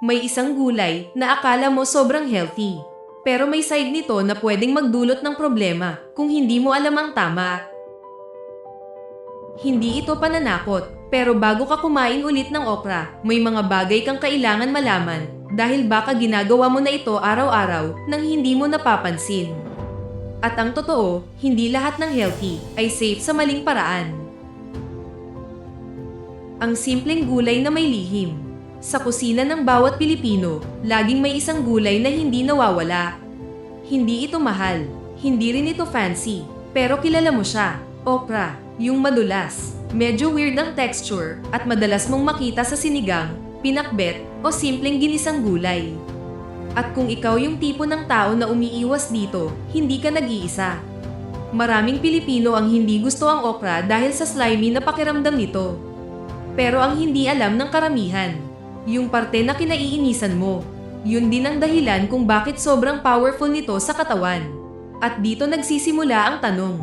May isang gulay na akala mo sobrang healthy. Pero may side nito na pwedeng magdulot ng problema kung hindi mo alam ang tama. Hindi ito pananakot, pero bago ka kumain ulit ng okra, may mga bagay kang kailangan malaman dahil baka ginagawa mo na ito araw-araw nang hindi mo napapansin. At ang totoo, hindi lahat ng healthy ay safe sa maling paraan. Ang simpleng gulay na may lihim. Sa kusina ng bawat Pilipino, laging may isang gulay na hindi nawawala. Hindi ito mahal, hindi rin ito fancy, pero kilala mo siya, okra, yung madulas. Medyo weird ang texture at madalas mong makita sa sinigang, pinakbet o simpleng ginisang gulay. At kung ikaw yung tipo ng tao na umiiwas dito, hindi ka nag-iisa. Maraming Pilipino ang hindi gusto ang okra dahil sa slimy na pakiramdam nito. Pero ang hindi alam ng karamihan, yung parte na kinaiinisan mo, yun din ang dahilan kung bakit sobrang powerful nito sa katawan. At dito nagsisimula ang tanong.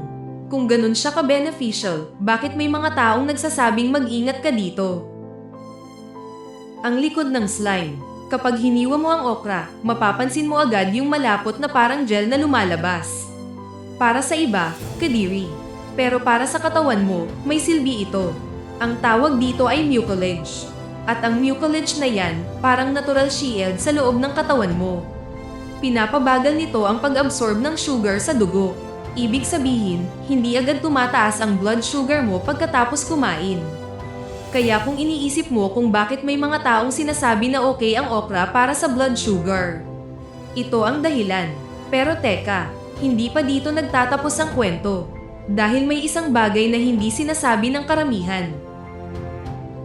Kung ganun siya ka-beneficial, bakit may mga taong nagsasabing mag-ingat ka dito? Ang likod ng slime. Kapag hiniwa mo ang okra, mapapansin mo agad yung malapot na parang gel na lumalabas. Para sa iba, kadiri. Pero para sa katawan mo, may silbi ito. Ang tawag dito ay mucilage. At ang mucilage na yan, parang natural shield sa loob ng katawan mo. Pinapabagal nito ang pag-absorb ng sugar sa dugo. Ibig sabihin, hindi agad tumataas ang blood sugar mo pagkatapos kumain. Kaya kung iniisip mo kung bakit may mga taong sinasabi na okay ang okra para sa blood sugar, ito ang dahilan. Pero teka, hindi pa dito nagtatapos ang kwento. Dahil may isang bagay na hindi sinasabi ng karamihan.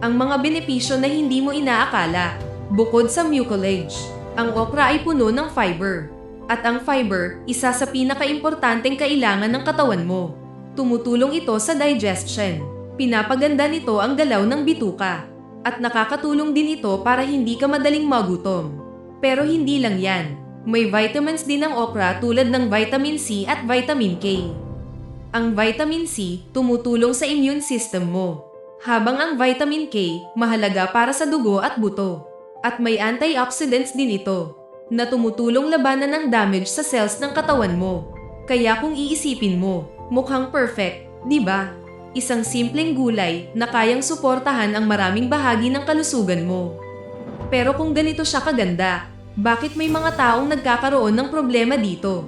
Ang mga benepisyo na hindi mo inaakala. Bukod sa mucilage, ang okra ay puno ng fiber. At ang fiber, isa sa pinaka-importanteng kailangan ng katawan mo. Tumutulong ito sa digestion. Pinapaganda nito ang galaw ng bituka. At nakakatulong din ito para hindi ka madaling magutom. Pero hindi lang yan. May vitamins din ang okra tulad ng vitamin C at vitamin K. Ang vitamin C tumutulong sa immune system mo. Habang ang vitamin K, mahalaga para sa dugo at buto. At may antioxidants din ito, na tumutulong labanan ng damage sa cells ng katawan mo. Kaya kung iisipin mo, mukhang perfect, di ba? Isang simpleng gulay na kayang suportahan ang maraming bahagi ng kalusugan mo. Pero kung ganito siya kaganda, bakit may mga taong nagkakaroon ng problema dito?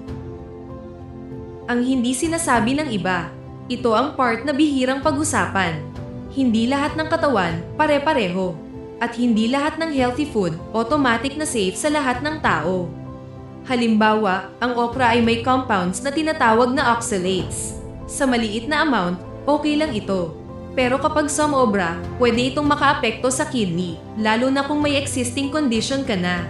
Ang hindi sinasabi ng iba, ito ang part na bihirang pag-usapan. Hindi lahat ng katawan pare-pareho. At hindi lahat ng healthy food automatic na safe sa lahat ng tao. Halimbawa, ang okra ay may compounds na tinatawag na oxalates. Sa maliit na amount, okay lang ito. Pero kapag sumobra, pwede itong makaapekto sa kidney, lalo na kung may existing condition ka na.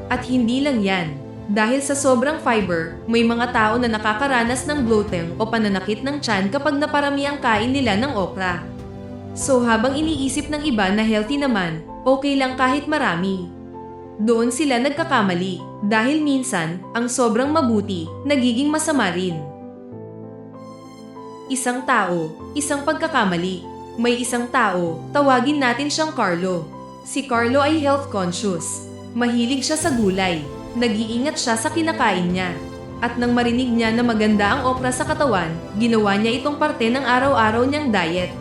At hindi lang yan. Dahil sa sobrang fiber, may mga tao na nakakaranas ng bloating o pananakit ng tiyan kapag naparami ang kain nila ng okra. So habang iniisip ng iba na healthy naman, okay lang kahit marami. Doon sila nagkakamali dahil minsan ang sobrang mabuti nagiging masama rin. Isang tao, isang pagkakamali. May isang tao, tawagin natin siyang Carlo. Si Carlo ay health conscious. Mahilig siya sa gulay. Nag-iingat siya sa kinakain niya. At nang marinig niya na maganda ang okra sa katawan, ginawa niya itong parte ng araw-araw niyang diet.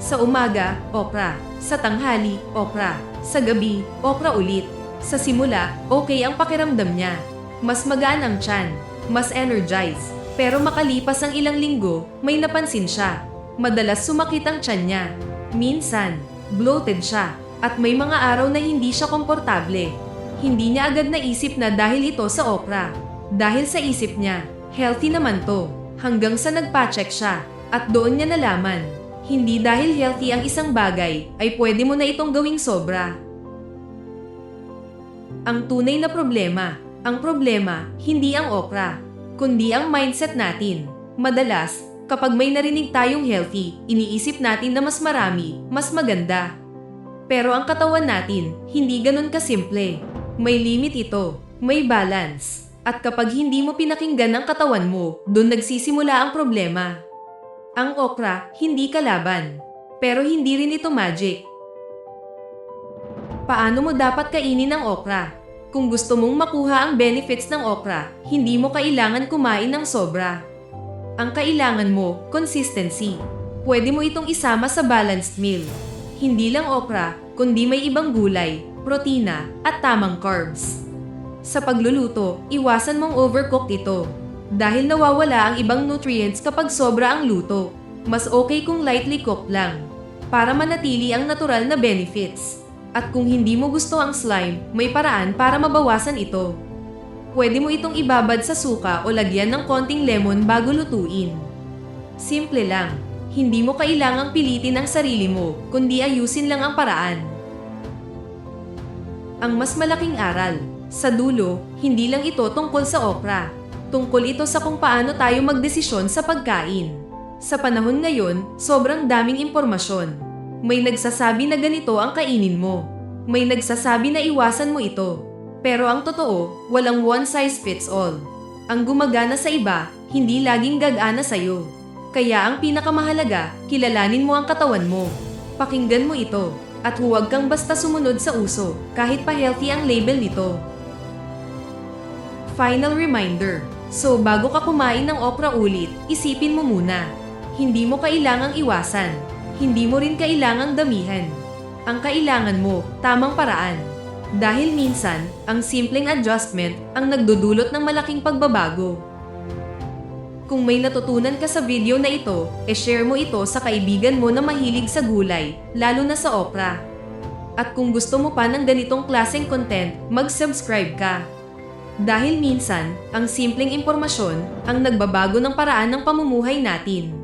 Sa umaga, okra. Sa tanghali, okra. Sa gabi, okra ulit. Sa simula, okay ang pakiramdam niya. Mas magaan ang tiyan. Mas energized. Pero makalipas ang ilang linggo, may napansin siya. Madalas sumakit ang tiyan niya. Minsan, bloated siya. At may mga araw na hindi siya komportable. Hindi niya agad naisip na dahil ito sa okra. Dahil sa isip niya, healthy naman to. Hanggang sa nagpa-check siya. At doon niya nalaman. Hindi dahil healthy ang isang bagay, ay pwede mo na itong gawing sobra. Ang tunay na problema, hindi ang okra, kundi ang mindset natin. Madalas, kapag may narinig tayong healthy, iniisip natin na mas marami, mas maganda. Pero ang katawan natin, hindi ganun kasimple. May limit ito, may balance. At kapag hindi mo pinakinggan ang katawan mo, doon nagsisimula ang problema. Ang okra, hindi kalaban. Pero hindi rin ito magic. Paano mo dapat kainin ang okra? Kung gusto mong makuha ang benefits ng okra, hindi mo kailangan kumain ng sobra. Ang kailangan mo, consistency. Pwede mo itong isama sa balanced meal. Hindi lang okra, kundi may ibang gulay, protina, at tamang carbs. Sa pagluluto, iwasan mong overcook ito. Dahil nawawala ang ibang nutrients kapag sobra ang luto. Mas okay kung lightly cooked lang, para manatili ang natural na benefits. At kung hindi mo gusto ang slime, may paraan para mabawasan ito. Pwede mo itong ibabad sa suka o lagyan ng konting lemon bago lutuin. Simple lang. Hindi mo kailangang pilitin ang sarili mo, kundi ayusin lang ang paraan. Ang mas malaking aral. Sa dulo, hindi lang ito tungkol sa okra. Tungkol ito sa kung paano tayo magdesisyon sa pagkain. Sa panahon ngayon, sobrang daming impormasyon. May nagsasabi na ganito ang kainin mo. May nagsasabi na iwasan mo ito. Pero ang totoo, walang one size fits all. Ang gumagana sa iba, hindi laging gagana sa'yo. Kaya ang pinakamahalaga, kilalanin mo ang katawan mo. Pakinggan mo ito. At huwag kang basta sumunod sa uso, kahit pa healthy ang label nito. Final reminder. So bago ka kumain ng okra ulit, isipin mo muna. Hindi mo kailangang iwasan. Hindi mo rin kailangang damihan. Ang kailangan mo, tamang paraan. Dahil minsan, ang simpleng adjustment ang nagdudulot ng malaking pagbabago. Kung may natutunan ka sa video na ito, share mo ito sa kaibigan mo na mahilig sa gulay, lalo na sa okra. At kung gusto mo pa ng ganitong klaseng content, mag-subscribe ka. Dahil minsan, ang simpleng impormasyon ang nagbabago ng paraan ng pamumuhay natin.